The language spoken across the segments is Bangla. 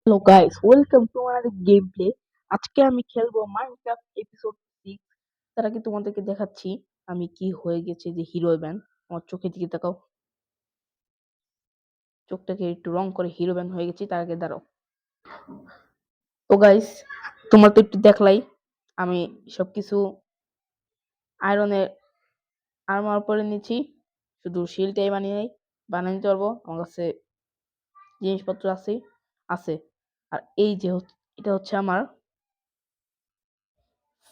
Hello guys, welcome to another gameplay. আজকে আমি খেলবো মাইনক্রাফট এপিসোড 6। তার আগে তোমাদেরকে দেখাচ্ছি আমি কি হয়ে গেছে যে হিরো ব্যান। আমার চোখের দিকে তাকাও, চোখটাকে একটু রং করে হিরো ব্যান হয়ে গেছি। তার আগে দাঁড়াও। তো গাইস, তোমরা তো একটু দেখলাই আমি সবকিছু আয়রনের আর্মার পরে নিচ্ছি, শুধু শিলটাই বানিয়ে নিতে পারবো। আমার কাছে জিনিসপত্র আছে। আর এই যে এটা হচ্ছে আমার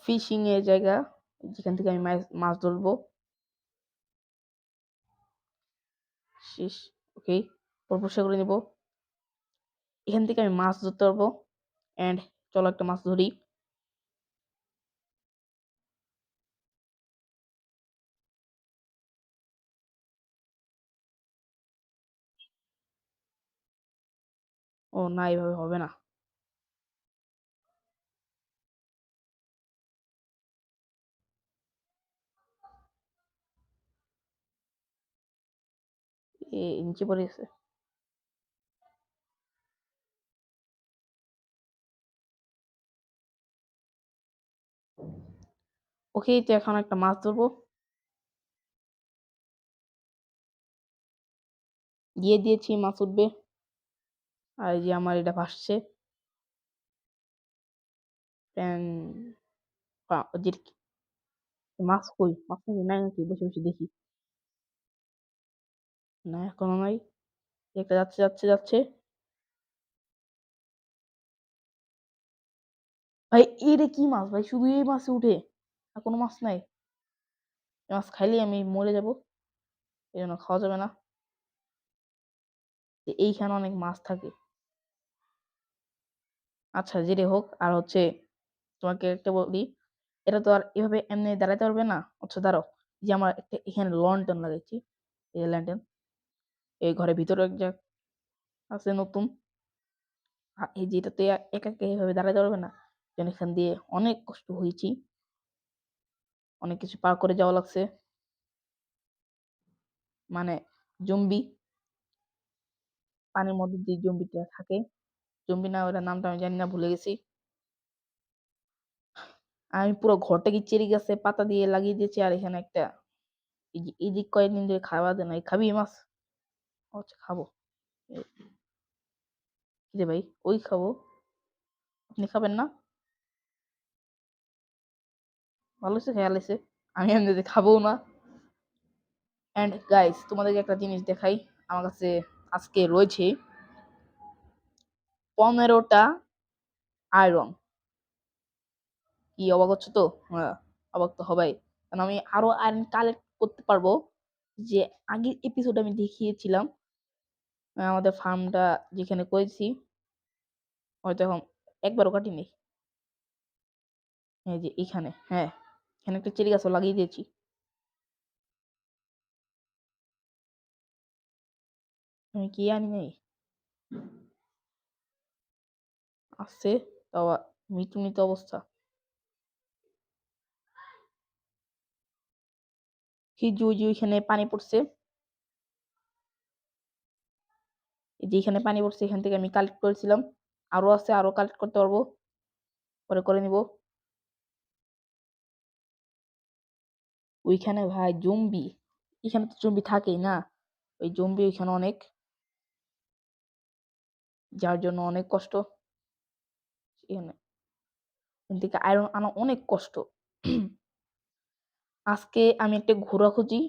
ফিশিং এর জায়গা, যেখান থেকে আমি মাছ ধরবো। শেষ। ওকে, পরিষ্কার করে নেব। এখান থেকে আমি মাছ ধরতে পারবো। এন্ড চলো একটা মাছ ধরি। ও না, এইভাবে হবে না। নিচে পড়ে গেছে। ওকে, তো এখন একটা মাছ ধরবো। দিয়ে দিয়েছি, মাছ উঠবে। আর এই যে আমার এটা ভাসছে। মাছ কই? মাছ নাকি নাই, নাকি বসে বসে দেখি। না, এখনো নাই। একটা যাচ্ছে যাচ্ছে যাচ্ছে। ভাই এটা কি মাছ ভাই? শুধু এই মাছে উঠে, আর কোনো মাছ নাই? এই মাছ খাইলে আমি মরে যাব, এই জন্য খাওয়া যাবে না। এইখানে অনেক মাছ থাকে। আচ্ছা, যেটাই হোক। আর হচ্ছে তোমাকে একটা বলি, এটা তো আর এভাবে এমনি দাঁড়াতে পারবে না। আচ্ছা দাঁড়াও, যে আমার একটা এখানে লন্ঠন লাগাইছি, এই ল্যান্টেন এই ঘরের ভিতরে এক জায়গা আছে নতুন। আর এই যে এটাতে একা একা এভাবে দাঁড়াতে পারবে না, যেন এখান দিয়ে অনেক কষ্ট হয়েছি, অনেক কিছু পার করে যাওয়া লাগছে। মানে জম্বি, পানির মধ্যে যে জম্বিটা থাকে, জম্বি না ওটার নামটা আমি জানি না, ভুলে গেছি। আমি পুরো ঘরটাকে চেরি গাছে পাতা দিয়ে লাগিয়ে দিয়েছি। আর এখানে একটা এই যে কয়েকদিন ধরে খাওয়া দেয় না, খাবি এই মাছ? আচ্ছা খাবো। কি রে ভাই, ওই খাবো, আপনি খাবেন না? ভালো হয়েছে, খেয়াল হয়েছে। আমি এমনিতে খাবো না। অ্যান্ড গাইস, তোমাদেরকে একটা জিনিস দেখাই। আমার কাছে আজকে রয়েছে 15টা আয়রন। কি অবাক হচ্ছে তো? হ্যাঁ, অবাক তো হবাই, কারণ আমি আরো আয়রন কালেক্ট করতে পারবো। যে আগের এপিসোড আমি দেখিয়েছিলাম, আমাদের ফার্মটা যেখানে করেছি, হয়তো এখন একবারও কাটিনি। এই যে এখানে, হ্যাঁ, এখানে একটা চেরি গাছও লাগিয়ে দিয়েছি। আমি কি আনি নাই? আছে, তাও মৃত্যু অবস্থা। যে ওইখানে পানি পড়ছে, এই যে এখানে পানি পড়ছে, এখান থেকে আমি কালেক্ট করেছিলাম। আরো আছে, আরো কালেক্ট করতে পারবো, পরে করে নিব। ওইখানে ভাই জম্বি, এখানে তো জম্বি থাকেই না। ওই জম্বি ওইখানে অনেক, যার জন্য অনেক কষ্ট। এখানে এখান থেকে আয়রন আনা অনেক কষ্ট। আজকে আমি একটা ঘোড়া খুঁজি।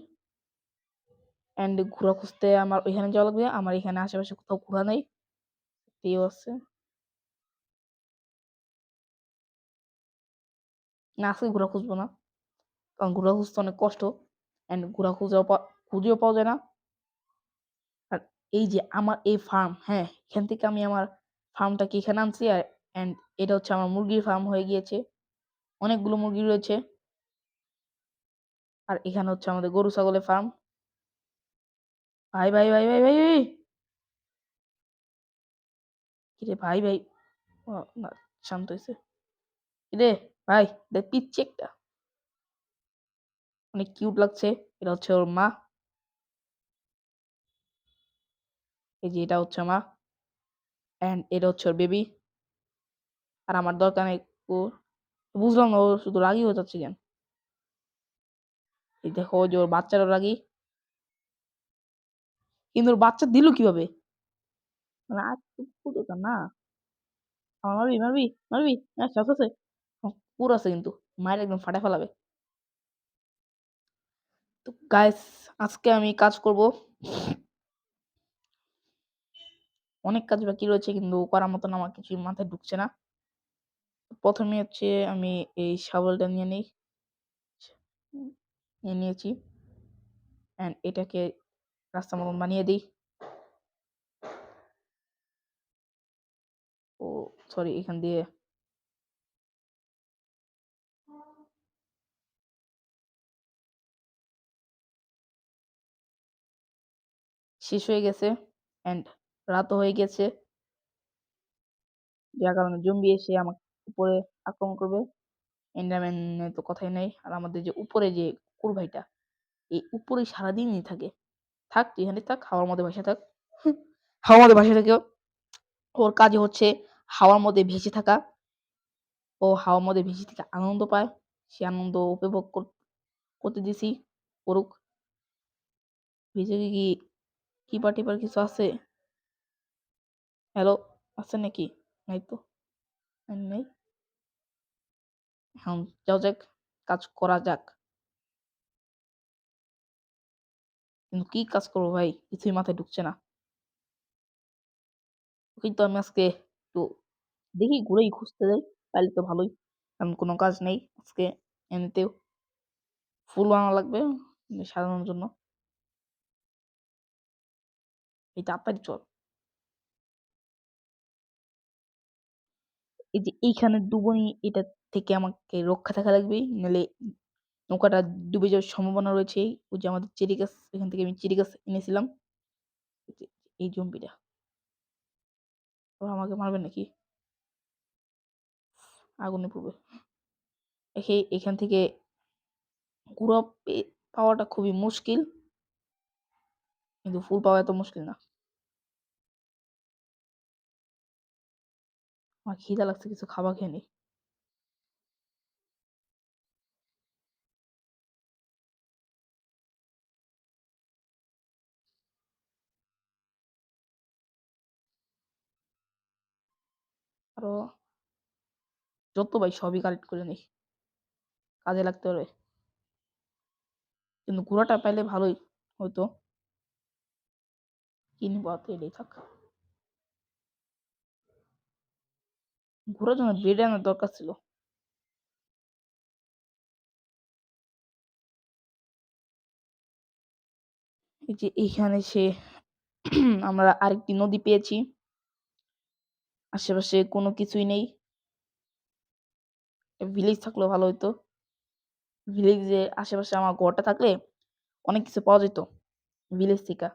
এন্ড ঘোড়া খুঁজতে আমার ওইখানে যাওয়া লাগবে। আমার এখানে আশেপাশে কোথাও ঘোড়া নেই। তেও আছে না, আজকে ঘোড়া খুঁজবো না, কারণ ঘোড়া খুঁজতে অনেক কষ্ট। এন্ড ঘোড়া খুঁজেও পাওয়া যায় না। আর এই যে আমার এই ফার্ম, হ্যাঁ, এখান থেকে আমি আমার ফার্মটাকে এখানে আনছি। আর এন্ড এটা হচ্ছে আমার মুরগির ফার্ম হয়ে গিয়েছে। অনেকগুলো মুরগি রয়েছে। আর এখানে হচ্ছে আমাদের গরু ছাগলের ফার্ম। ভাই ভাই ভাই ভাই ভাই ভাই, কিরে ভাই ভাই, ও, না, শান্ত হয়েছে। কিরে ভাই, দেখ পিচ্ছি একটা, অনেক কিউট লাগছে। এটা হচ্ছে ওর মা। এই যে এটা হচ্ছে মা। অ্যান্ড এটা হচ্ছে ওর বেবি। আর আমার দরকার নেই ও। বুঝলাম না ও শুধু রাগী হয়ে যাচ্ছে কেন? এই দেখো ওই যে ওর বাচ্চারও রাগী। কিন্তু ওর বাচ্চা দিল কিভাবে? মানে আর তো দরকার না। আমার মারবি, মারবি, মারবি? হ্যাঁ, সাহস আছে? পুরো আছে কিন্তু। মায়ের একদম ফাটায় ফেলাবে। তো গাইস, আজকে আমি কাজ করব। অনেক কাজ বাকি রয়েছে কিন্তু করার মতন আমার কিছুই মাথায় ঢুকছে না। প্রথমে হচ্ছে আমি এই শাবলটা নিয়ে নিই। নিয়ে নিয়েছি। অ্যান্ড এটাকে রাস্তা মতন বানিয়ে দিই। ও সরি, এখান দিয়ে শেষ হয়ে গেছে। অ্যান্ড রাতও হয়ে গেছে, যার কারণে জম্বি এসে আমার উপরে আক্রমণ করবে। এন্ডারম্যানের তো কথাই নাই। আর আমাদের যে উপরে যে কুকুর ভাইটা, এই উপরে সারাদিনই থাকে। থাক তুই এখানে থাক, হাওয়ার মধ্যে ভাসে থাক। হাওয়ার মধ্যে ভাসে থাকে ও। ওর কাজই হচ্ছে হাওয়ার মধ্যে ভেসে থাকা। ও হাওয়ার মধ্যে ভেসে থেকে আনন্দ পায়। সে আনন্দ উপভোগ করতে দিছি, করুক। ভিতরে কি টিপার কিছু আছে? হ্যালো, আছে নাকি? নাই তো, নেই। হ্যাঁ, যাও যাক, কাজ করা যাক। কিন্তু কি কাজ করবো ভাই, কিছুই মাথায় ঢুকছে না। কিন্তু আমি আজকে একটু দেখি ঘুরেই খুঁজতে যাই, তাহলে তো ভালোই। কারণ কোনো কাজ নেই আজকে। এমনিতেও ফুল আনা লাগবে সাজানোর জন্য। এই তাড়াতাড়ি চল। এই যে এইখানে ডুবনি, এটা থেকে আমাকে রক্ষা থাকা লাগবে, নাহলে নৌকাটা ডুবে যাওয়ার সম্ভাবনা রয়েছে। ওই যে আমাদের চেরি গাছ, এখান থেকে আমি চেরি গাছ এনেছিলাম। এই জম্বিটা আমাকে মারবে নাকি? আগুনে পড়বে। এখান থেকে গুড়া পাওয়াটা খুবই মুশকিল, কিন্তু ফুল পাওয়া এত মুশকিল না। আমার খিদা লাগছে, কিছু খাবার খেয়ে নি। আরো যত ভাই সবই কালেক্ট করে নি, কাজে লাগতে পারবে। কিন্তু ঘোড়াটা পাইলে ভালোই হতো। কিনবো, এটাই থাক। ঘোড়ার জন্য ব্রেড আনার দরকার ছিল। এই যে এইখানে সে আমরা আরেকটি নদী পেয়েছি। আশেপাশে কোনো কিছুই নেই। ভিলেজ থাকলেও ভালো হতো। ভিলেজে আশেপাশে আমার ঘরটা থাকলে অনেক কিছু পাওয়া যেত ভিলেজ থেকে।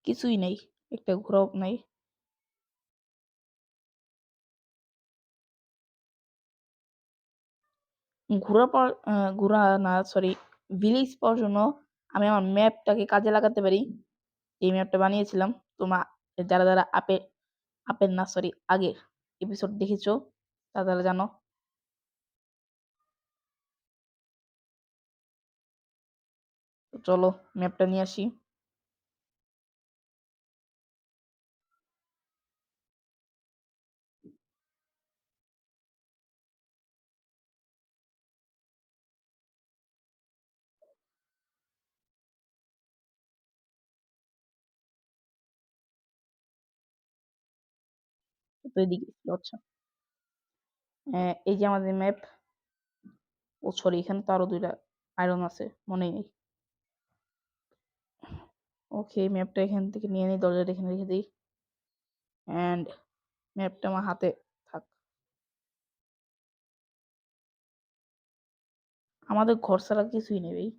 কিছুই নেই, একটা ঘোড়াও নাই। ঘোড়া না, সরি, ভিলেজ পাওয়ার জন্য আমি আমার ম্যাপটাকে কাজে লাগাতে পারি। এই ম্যাপটা বানিয়েছিলাম। তোমরা যারা যারা আপের না, সরি, আগের এপিসোড দেখেছো তারা তারা জানো। তো চলো ম্যাপটা নিয়ে আসি। তো এদিকে আচ্ছা, এই যে আমাদের ম্যাপ। ও সরি, এখানে তো আরো দুইটা আয়রন আছে, মনে নেই। ওকে, ম্যাপটা এখান থেকে নিয়ে নিই, দরজাটা এখানে রেখে দিই। অ্যান্ড ম্যাপটা আমার হাতে থাক। আমাদের ঘর ছাড়া কিছুই নেই ভাই।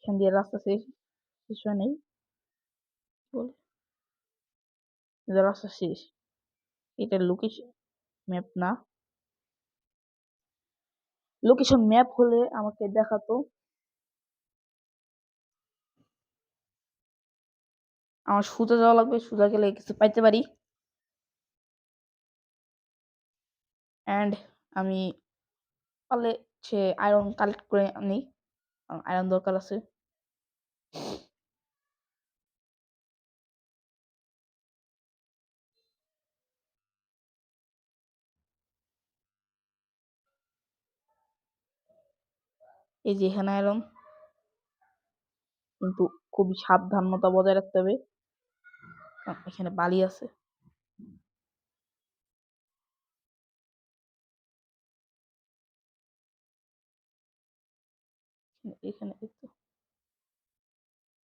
এখান দিয়ে রাস্তা শেষ হয় নাই বলে, এটা রাস্তা শেষ। এটা লোকেশন ম্যাপ না, লোকেশন ম্যাপ হলে আমাকে দেখাতো। আমার সোজা যাওয়া লাগবে, সোজা গেলে কিছু পাইতে পারি। অ্যান্ড আমি পারলে সে আয়রন কালেক্ট করে আনি, আয়রন দরকার আছে। এই যে এখানে আয়রন, কিন্তু খুবই সাবধানতা বজায় রাখতে হবে, কারণ এখানে বালি আছে। এখানে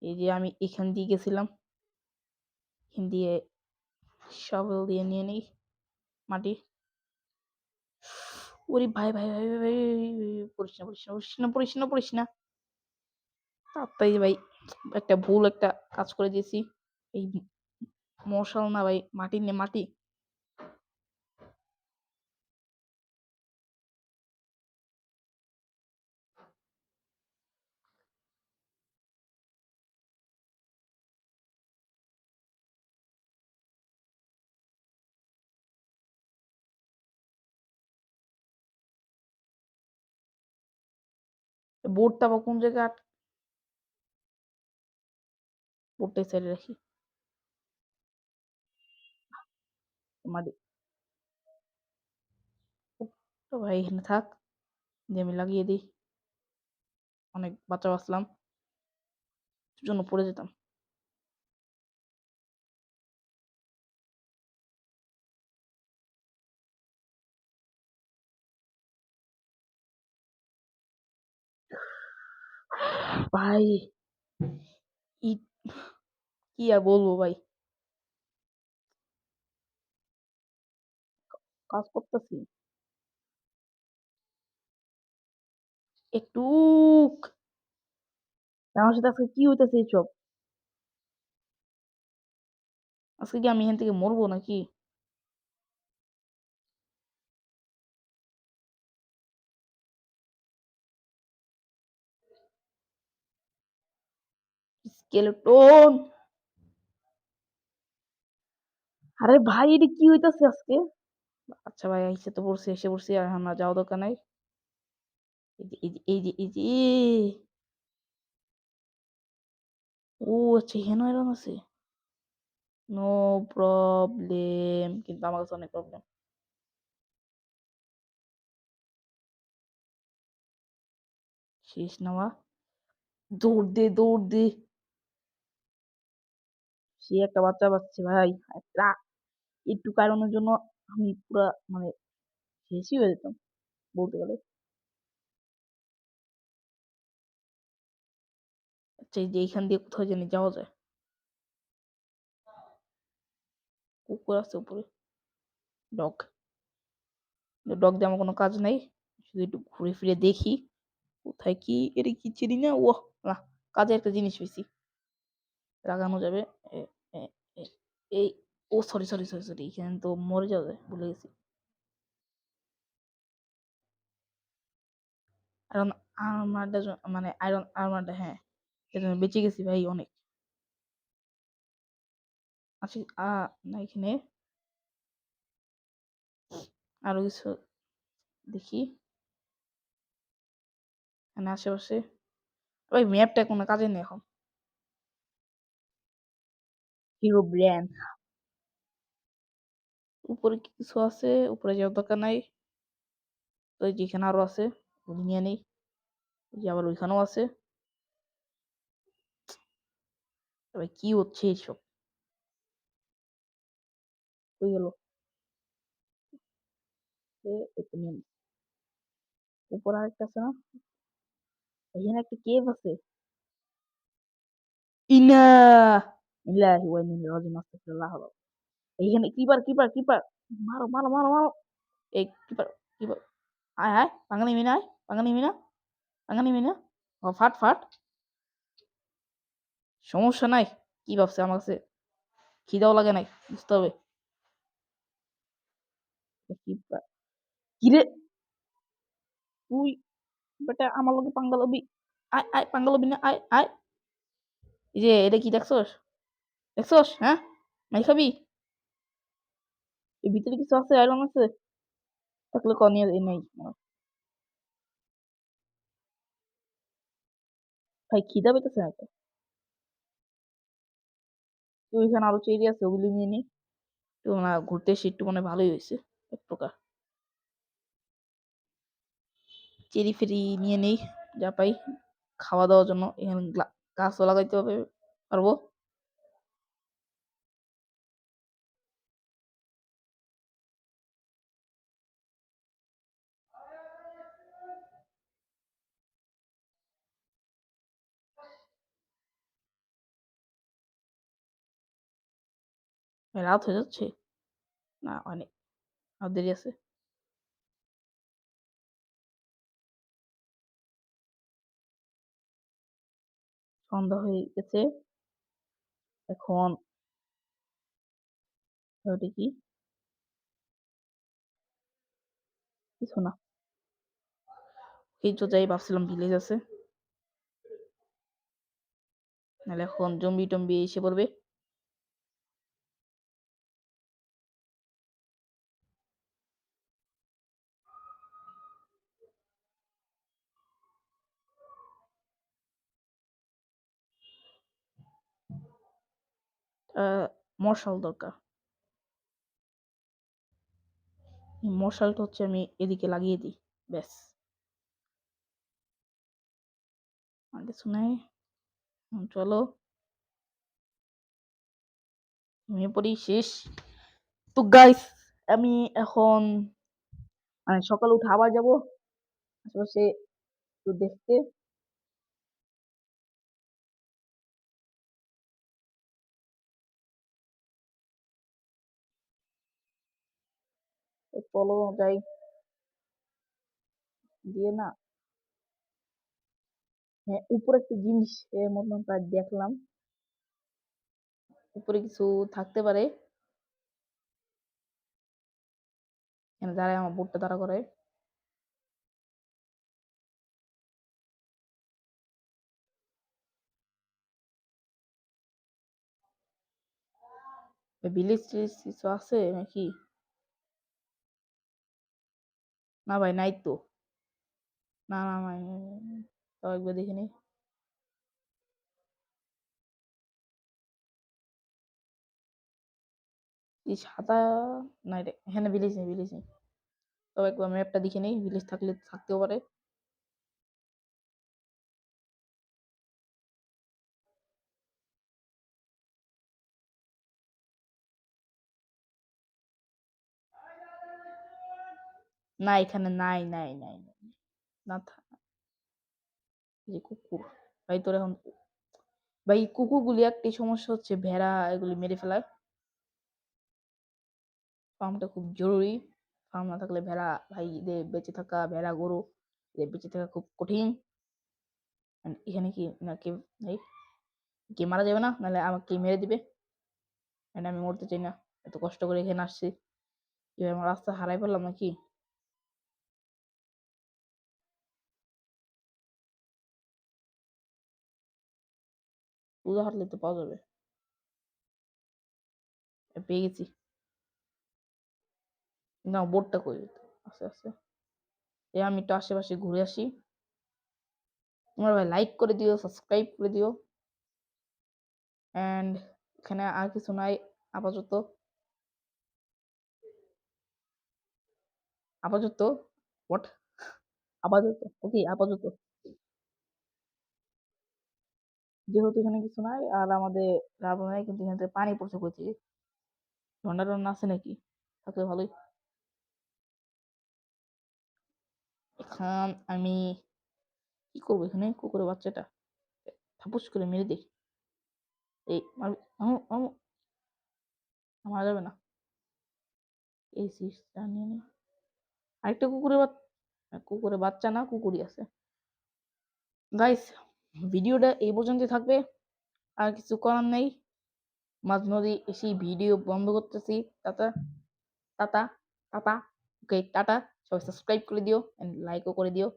এই যে আমি এখান দিয়ে গেছিলাম, এখান দিয়ে শবেল দিয়ে নিয়ে নিই মাটি। ওরে ভাই ভাই ভাই ভাই ভাই, পড়িস না পড়িস না পড়িস না পড়িস না পড়িস না, তাই ভাই একটা ভুল একটা কাজ করে দিয়েছি। এই মশাল না ভাই, মাটি নে মাটি। বোর্ডটা বা কোন জায়গায় বোর্ডটা সাইডে রাখি, মাটি তো ভাই এখানে থাক, দিয়ে আমি লাগিয়ে দিই। অনেক বাচ্চা বাঁচলাম, জন্য পড়ে যেতাম। ভাই ই কি আর বলবো ভাই, কাজ করতেছি একটু। আমার সাথে আজকে কি হইতেছে এইসব? আজকে কি আমি এখান থেকে মরবো নাকি? স্কেলেটন, আরে ভাই এটা কি হইতাছে আজকে? আচ্ছা ভাই এসে তো পড়ছি, এসে পড়ছি, আর আমরা যাওয়া দরকার নাই। এই যে ও আচ্ছা এখানে এরকম আছে, নো প্রবলেম, কিন্তু আমার কাছে অনেক প্রবলেম। শেষ নেওয়া, দৌড় দে দৌড় দে। সে একটা বাচ্চা পাচ্ছে ভাই, একটু কারণের জন্য আমি পুরা মানে শেষই হয়ে যেতাম বলতে গেলে। আচ্ছা এই যে এইখান দিয়ে কোথাও জানি যাওয়া যায়, কুকুর আছে উপরে, ডগ, ডগ দিয়ে আমার কোনো কাজ নাই, শুধু একটু ঘুরে ফিরে দেখি কোথায় কি, এটা কি চিনি না ও, না কাজে একটা জিনিস পেয়েছি, লাগানো যাবে। এ- এ- এ- এই ও সরি সরি সরি সরি, এখানে তো মরে যাবে ভুলে গেছি। আয়রন আর্মারটা মানে আয়রন আর্মারটা, হ্যাঁ সেজন্য বেঁচে গেছি ভাই অনেক। আসি না এখানে আরো কিছু দেখি, এখানে আশেপাশে ওই ম্যাপটা কোনো কাজে নেই এখন। হিরো ব্র্যান্ড, উপরে কি কিছু আছে? উপরে যাওয়ার দরকার নাই, তো এই যেখানে আরো আছে ওগুলো নিয়ে নেই। ওই যে আবার ওইখানেও আছে, তবে কি হচ্ছে এইসব? হয়ে গেল, একটু নিয়ে নিই। উপরে আরেকটা আছে না, এখানে একটা কেভ আছে। ইনা ইল্লাহি ওয়া ইন্না ইলাইহি রাজিউন, আস্তাগফিরুল্লাহ। এইখানে কিপার কিপার কিপার, মারো মারো মারো মারো। এই কিপার কিপার, আয় আয়, ভাঙা নিবি না, আয় ভাঙা নিবি না, ভাঙা নিবি না, ও ফাট ফাট। সমস্যা নাই। কি ভাবছে আমার কাছে খিদাও লাগে নাই, বুঝতে হবে। কি কিরে তুই বেটা আমার লগে পাঙ্গা লবি? আয় আয় পাঙ্গা লবি না, আয় আয়। এই যে এটা কি দেখছস? দেখছস হ্যাঁ? মাই খাবি? এর ভিতরে কিছু আছে, আয়রন আছে? থাকলে ক নিয়ে নাই। ভাই খিদা পেতেছে না তো। তুই ওইখানে আরো চেরি আছে, ওগুলি নিয়ে নি। তো না ঘুরতে এসে একটু মানে ভালোই হয়েছে এক প্রকার। চেরি ফেরি নিয়ে নেই যা পাই খাওয়া দাওয়ার জন্য। এখানে গাছও লাগাইতে হবে পারবো। রাত হয়ে যাচ্ছে না, অনেক আর দেরি আছে। সন্ধ্যা হয়ে গেছে এখন। ওটা কি? কিছু না, এই তো যাই ভাবছিলাম ভিলেজ আছে, নাহলে এখন জম্বি টম্বি এসে পড়বে। মশাল দরকার। এই মশালটা হচ্ছে আমি এদিকে লাগিয়ে দিই, ব্যাস। আর কিছু নাই। চলো ঘুমিয়ে পড়ি, শেষ। তো গাইস আমি এখন মানে সকালে উঠে আবার যাবো আশেপাশে একটু দেখতে। তো চলো যাই, দিয়ে না। হ্যাঁ উপরে একটা জিনিস এর মতন প্রায় দেখলাম, উপরে কিছু থাকতে পারে। এখানে দাঁড়ায় আমার বোটটা দাঁড়া করে। ভিলেজ টিলেজ কিছু আছে নাকি? না ভাই নাই তো। না না ভাই, তাও একবার দেখে নি। এই সাদা, নাই রে এখানে ভিলেজ নেই, ভিলেজ নেই। তো একবার ম্যাপটা দেখে নেই, ভিলেজ থাকলে থাকতেও পারে। না এখানে নাই নাই নাই নাই। না এই যে কুকুর, ভাই তোর এখন ভাই কুকুরগুলি একটি সমস্যা হচ্ছে, ভেড়া এগুলি মেরে ফেলায়। ফার্মটা খুব জরুরি। ফার্ম না থাকলে ভেড়া ভাই এদের বেঁচে থাকা, ভেড়া গরু এদের বেঁচে থাকা খুব কঠিন। And এখানে কি না কেউ নেই? কে মারা যাবে না, নাহলে আমাকে মেরে দিবে। And আমি মরতে চাই না, এত কষ্ট করে এখানে আসছি। কি আমার রাস্তা হারাই ফেললাম নাকি? পূজা হাঁটলে তো পাওয়া যাবে। পেয়ে গেছি। না বোর্ডটা কই? আস্তে আস্তে আমি একটু আশেপাশে ঘুরে আসি। তোমরা ভাই লাইক করে দিও, সাবস্ক্রাইব করে দিও। অ্যান্ড এখানে আর কিছু নাই আপাতত। আপাতত হোয়াট? আপাতত ওকে, আপাতত যেহেতু এখানে কিছু নাই আর আমাদের লাভ নাই, কিন্তু এখান থেকে পানি পড়ছে কই থেকে? ঝর্ণা টন্ডা আছে নাকি? থাকলে ভালোই। এখন আমি কি করবো এখানে? কুকুরের বাচ্চাটা থাপুস করে মেরে দিই। এই মারবি? মারা যাবে না। এই সিটটা নিয়ে নি। আরেকটা কুকুরের বাচ্চা না কুকুরই আছে। গাইস ভিডিওটা এই পর্যন্ত থাকবে। আর কিছু করার নেই। মাঝে মধ্যে এসে ভিডিও বন্ধ করতেছি। Tata, tata, tata. ওকে টাটা। সবাই সাবস্ক্রাইব করে দিও এন্ড লাইকও করে দিও।